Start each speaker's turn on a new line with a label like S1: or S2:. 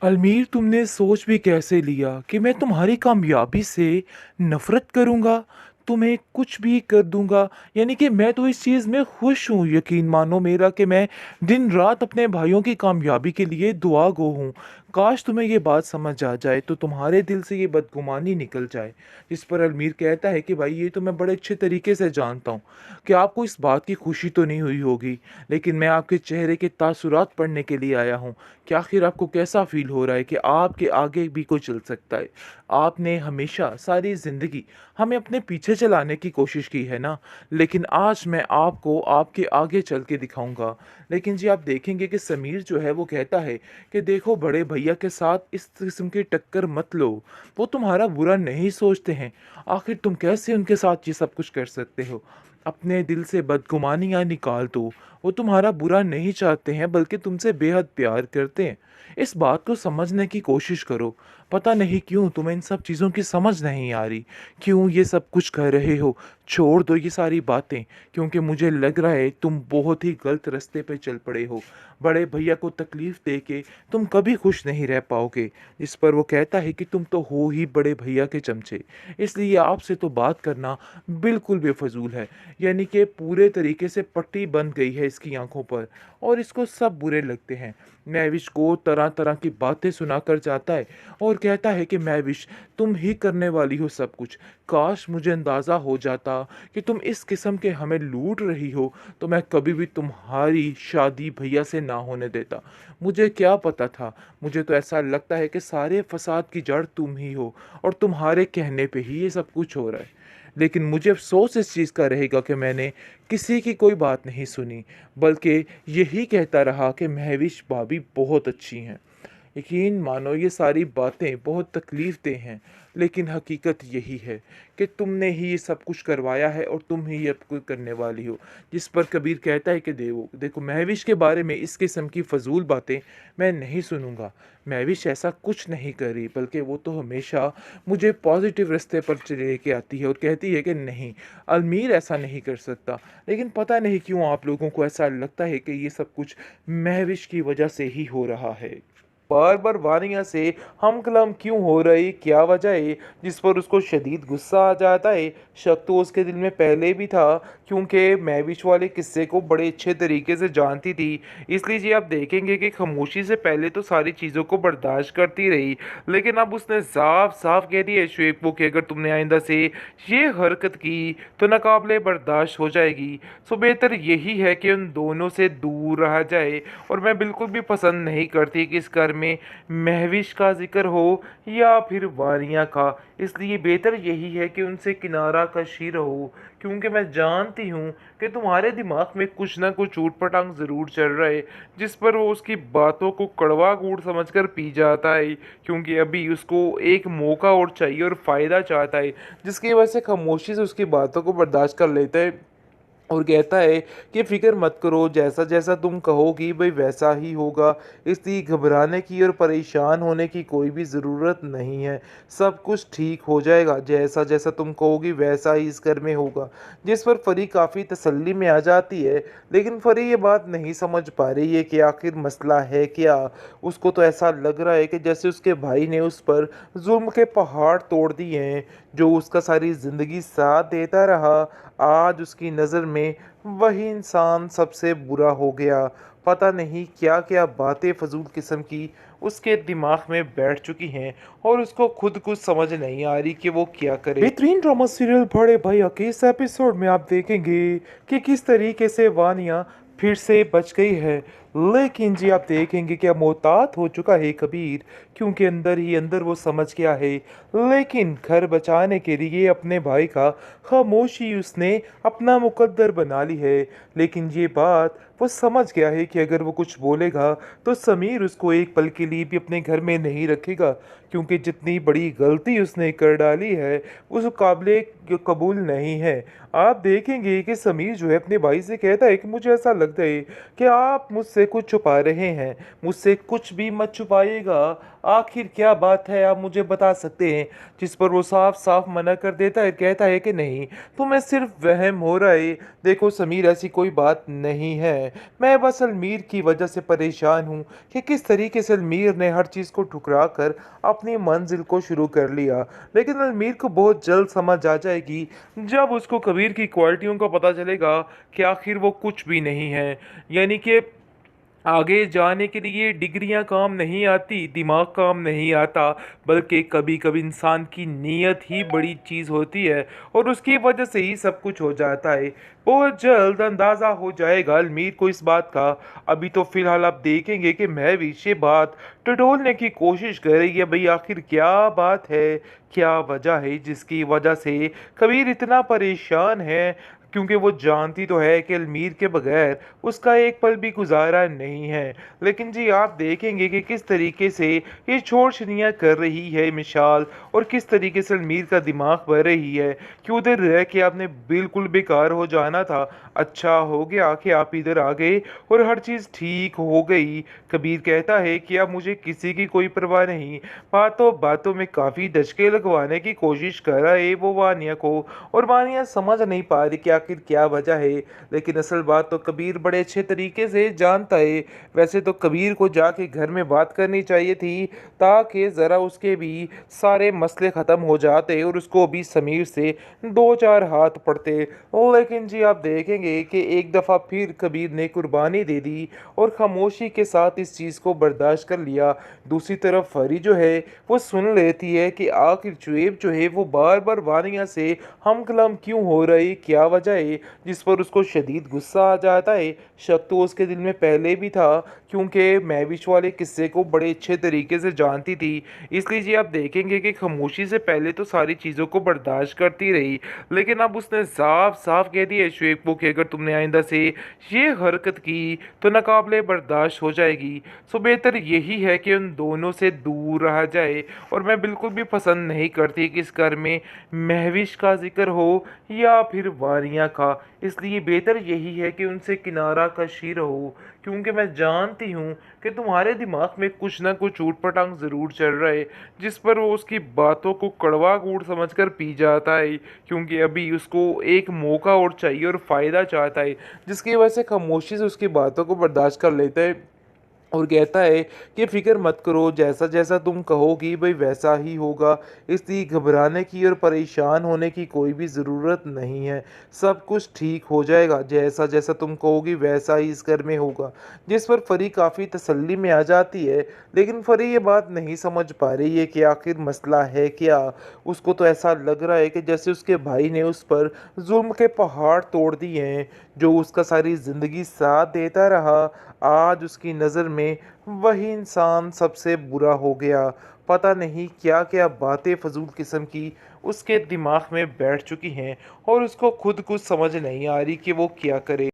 S1: अलमीर, तुमने सोच भी कैसे लिया कि मैं तुम्हारी कामयाबी से नफरत करूंगा, तुम्हें कुछ भी कर दूंगा। यानी कि मैं तो इस चीज़ में खुश हूँ, यकीन मानो मेरा, कि मैं दिन रात अपने भाइयों की कामयाबी के लिए दुआ गो हूँ। काश तुम्हें ये बात समझ आ जाए तो तुम्हारे दिल से ये बदगुमानी निकल जाए। जिस पर अलमीर कहता है कि भाई, ये तो मैं बड़े अच्छे तरीके से जानता हूँ कि आपको इस बात की खुशी तो नहीं हुई होगी, लेकिन मैं आपके चेहरे के तासुरात पढ़ने के लिए आया हूँ कि आखिर आपको कैसा फील हो रहा है कि आपके आगे भी कोई चल सकता है। आपने हमेशा सारी ज़िंदगी हमें अपने पीछे चलाने की कोशिश की है ना, लेकिन आज मैं आपको आपके आगे चल के दिखाऊंगा। लेकिन जी, आप देखेंगे कि समीर जो है वो कहता है कि देखो, बड़े भैया के साथ इस किस्म की टक्कर मत लो। वो तुम्हारा बुरा नहीं सोचते हैं। आखिर तुम कैसे उनके साथ ये सब कुछ कर सकते हो? अपने दिल से बदगुमानियाँ निकाल दो। वो तुम्हारा बुरा नहीं चाहते हैं, बल्कि तुमसे बेहद प्यार करते हैं। इस बात को समझने की कोशिश करो। पता नहीं क्यों तुम्हें इन सब चीज़ों की समझ नहीं आ रही। क्यों ये सब कुछ कर रहे हो? छोड़ दो ये सारी बातें, क्योंकि मुझे लग रहा है तुम बहुत ही गलत रास्ते पे चल पड़े हो। बड़े भैया को तकलीफ दे के तुम कभी खुश नहीं रह पाओगे। इस पर वो कहता है कि तुम तो हो ही बड़े भैया के चमचे, इसलिए आपसे तो बात करना बिल्कुल बेफजूल है। यानी कि पूरे तरीके से पट्टी बंध गई है इसकी आंखों पर, और इसको सब बुरे लगते हैं। महविश को तरह तरह की बातें सुनाकर जाता है और कहता है कि महविश, तुम ही करने वाली हो सब कुछ। काश मुझे अंदाज़ा हो जाता कि तुम इस किस्म के हमें लूट रही हो, तो मैं कभी भी तुम्हारी शादी भैया से ना होने देता। मुझे क्या पता था। मुझे तो ऐसा लगता है कि सारे फसाद की जड़ तुम ही हो, और तुम्हारे कहने पे ही ये सब कुछ हो रहा है। लेकिन मुझे अफ़सोस इस चीज़ का रहेगा कि मैंने किसी की कोई बात नहीं सुनी, बल्कि यही कहता रहा कि महविश भाभी बहुत अच्छी हैं। यकीन मानो ये सारी बातें बहुत तकलीफ़ देह हैं, लेकिन हकीकत यही है कि तुमने ही ये सब कुछ करवाया है और तुम ही अब कुछ करने वाली हो। जिस पर कबीर कहता है कि देखो देखो, महविश के बारे में इस किस्म की फ़जूल बातें मैं नहीं सुनूंगा। महविश ऐसा कुछ नहीं करी, बल्कि वो तो हमेशा मुझे पॉजिटिव रास्ते पर लेके आती है और कहती है कि नहीं, अलमीर ऐसा नहीं कर सकता। लेकिन पता नहीं क्यों आप लोगों को ऐसा लगता है कि ये सब कुछ महविश की वजह से ही हो रहा है। बार बार वानिया से हम कलम क्यों हो रही, क्या वजह है? जिस पर उसको शदीद गुस्सा आ जाता है। शक तो उसके दिल में पहले भी था, क्योंकि महविश वाले किस्से को बड़े अच्छे तरीके से जानती थी। इसलिए जी, आप देखेंगे कि खामोशी से पहले तो सारी चीज़ों को बर्दाश्त करती रही, लेकिन अब उसने साफ साफ कह दिया है शुएब को कि अगर तुमने आइंदा से ये हरकत की तो नाकाबिले बर्दाश्त हो जाएगी। सो बेहतर यही है कि उन दोनों से दूर रहा जाए। और मैं बिल्कुल भी पसंद नहीं करती कि इस घर में महविश का जिक्र हो या फिर वानिया का। इसलिए बेहतर यही है कि उनसे किनारा कशी रहो, क्योंकि मैं जानती हूँ कि तुम्हारे दिमाग में कुछ ना कुछ ऊट पटांग ज़रूर चल रहा है, जिस पर वो उसकी बातों को कड़वा कूट समझकर पी जाता है, क्योंकि अभी उसको एक मौका और चाहिए और फ़ायदा चाहता है, जिसकी वजह से खामोशी से उसकी बातों को बर्दाश्त कर लेता है। और कहता है कि फ़िक्र मत करो, जैसा जैसा तुम कहोगी भाई वैसा ही होगा। इसलिए घबराने की और परेशान होने की कोई भी ज़रूरत नहीं है। सब कुछ ठीक हो जाएगा, जैसा जैसा तुम कहोगी वैसा ही इस घर में होगा। जिस पर परी काफ़ी तसल्ली में आ जाती है, लेकिन परी ये बात नहीं समझ पा रही है कि आखिर मसला है क्या। उसको तो ऐसा लग रहा है कि जैसे उसके भाई ने उस पर जुल्म के पहाड़ तोड़ दिए हैं। जो उसका सारी ज़िंदगी साथ देता रहा, आज उसकी नज़र में वही इंसान सबसे बुरा हो गया। पता नहीं क्या क्या बातें फजूल किस्म की उसके दिमाग में बैठ चुकी हैं, और उसको खुद कुछ समझ नहीं आ रही कि वो क्या करे। बेहतरीन ड्रामा सीरियल बड़े भैया के इस एपिसोड में आप देखेंगे कि किस तरीके से वानिया फिर से बच गई है। लेकिन जी, आप देखेंगे कि अब मोहतात हो चुका है कबीर, क्योंकि अंदर ही अंदर वो समझ गया है। लेकिन घर बचाने के लिए अपने भाई का खामोशी उसने अपना मुकद्दर बना ली है। लेकिन ये बात वो समझ गया है कि अगर वो कुछ बोलेगा तो समीर उसको एक पल के लिए भी अपने घर में नहीं रखेगा, क्योंकि जितनी बड़ी गलती उसने कर डाली है उस काबिल कबूल नहीं है। आप देखेंगे कि समीर जो है अपने भाई से कहता है कि मुझे ऐसा लगता है कि आप मुझसे कुछ छुपा रहे हैं। मुझसे कुछ भी मत छुपाइएगा। आखिर क्या बात है आप मुझे बता सकते हैं? जिस पर वो साफ-साफ मना कर देता है, कहता है कि नहीं, तुम्हें सिर्फ वहम हो रहा है। देखो समीर, ऐसी कोई बात नहीं है। मैं बस अलमीर की वजह से परेशान हूँ कि किस तरीके से अलमीर ने हर चीज़ को ठुकरा कर अपनी मंजिल को शुरू कर लिया। लेकिन अलमीर को बहुत जल्द समझ आ जाएगी जब उसको कबीर की क्वालिटियों का पता चलेगा कि आखिर वो कुछ भी नहीं है। यानी कि आगे जाने के लिए डिग्रियां काम नहीं आती, दिमाग काम नहीं आता, बल्कि कभी-कभी इंसान की नीयत ही बड़ी चीज़ होती है और उसकी वजह से ही सब कुछ हो जाता है। बहुत जल्द अंदाज़ा हो जाएगा अलमीर को इस बात का। अभी तो फ़िलहाल आप देखेंगे कि महविश ये बात टटोलने की कोशिश कर रही है। भई आखिर क्या बात है, क्या वजह है जिसकी वजह से कबीर इतना परेशान है? क्योंकि वो जानती तो है कि अलमीर के बगैर उसका एक पल भी गुजारा नहीं है। लेकिन जी आप देखेंगे कि किस तरीके से ये छोड़-छनियाँ कर रही है मिशाल, और किस तरीके से अलमीर का दिमाग बह रही है कि उधर रह के आपने बिल्कुल बेकार हो जाना था। अच्छा हो गया कि आप इधर आ गए और हर चीज़ ठीक हो गई। कबीर कहता है कि अब मुझे किसी की कोई परवाह नहीं। बातों-बातों में काफ़ी डचके लगवाने की कोशिश कर रहा है वो वानिया को, और वानिया समझ नहीं पा रही कि आखिर क्या वजह है। लेकिन असल बात तो कबीर बड़े अच्छे तरीके से जानता है। वैसे तो कबीर को जाके घर में बात करनी चाहिए थी, ताकि ज़रा उसके भी सारे मसले ख़त्म हो जाते और उसको भी समीर से दो चार हाथ पड़ते। लेकिन जी आप देखेंगे कि एक दफ़ा फिर कबीर ने कुर्बानी दे दी और खामोशी के साथ इस चीज़ को बर्दाश्त कर लिया। दूसरी तरफ फरी जो है वो सुन लेती है कि आखिर जुएब जो है वो बार बार वानिया से हम कलम क्यों हो रही, क्या वजह है, जिस पर उसको शदीद गुस्सा आ जाता है। शक तो उसके दिल में पहले भी था, क्योंकि महविश वाले किस्से को बड़े अच्छे तरीके से जानती थी। इसलिए जी आप देखेंगे कि खामोशी से पहले तो सारी चीज़ों को बर्दाश्त करती रही, लेकिन अब उसने साफ साफ कह दिया शुएब को कि अगर तुमने आइंदा से ये हरकत की तो नाकाबिले बर्दाश्त हो जाएगी। सो बेहतर यही है कि उन दोनों से दूर रहा जाए, और मैं बिल्कुल भी पसंद नहीं करती कि इस घर में महविश का जिक्र हो या फिर वारियां का। इसलिए बेहतर यही है कि उनसे किनारा कशी रहो, क्योंकि मैं जानती हूँ कि तुम्हारे दिमाग में कुछ ना कुछ ऊट पटांग ज़रूर चल रहा है, जिस पर वो उसकी बातों को कड़वा कूट समझकर पी जाता है, क्योंकि अभी उसको एक मौका और चाहिए और फ़ायदा चाहता है, जिसकी वजह से खामोशी से उसकी बातों को बर्दाश्त कर लेता है और कहता है कि फ़िक्र मत करो, जैसा जैसा तुम कहोगी भाई वैसा ही होगा। इसलिए घबराने की और परेशान होने की कोई भी ज़रूरत नहीं है। सब कुछ ठीक हो जाएगा, जैसा जैसा तुम कहोगी वैसा ही इस घर में होगा। जिस पर परी काफ़ी तसल्ली में आ जाती है, लेकिन परी ये बात नहीं समझ पा रही है कि आखिर मसला है क्या। उसको तो ऐसा लग रहा है कि जैसे उसके भाई ने उस पर जुल्म के पहाड़ तोड़ दिए हैं। जो उसका सारी ज़िंदगी साथ देता रहा, आज उसकी नज़र में वही इंसान सबसे बुरा हो गया। पता नहीं क्या क्या बातें फजूल किस्म की उसके दिमाग में बैठ चुकी हैं, और उसको खुद कुछ समझ नहीं आ रही कि वो क्या करे।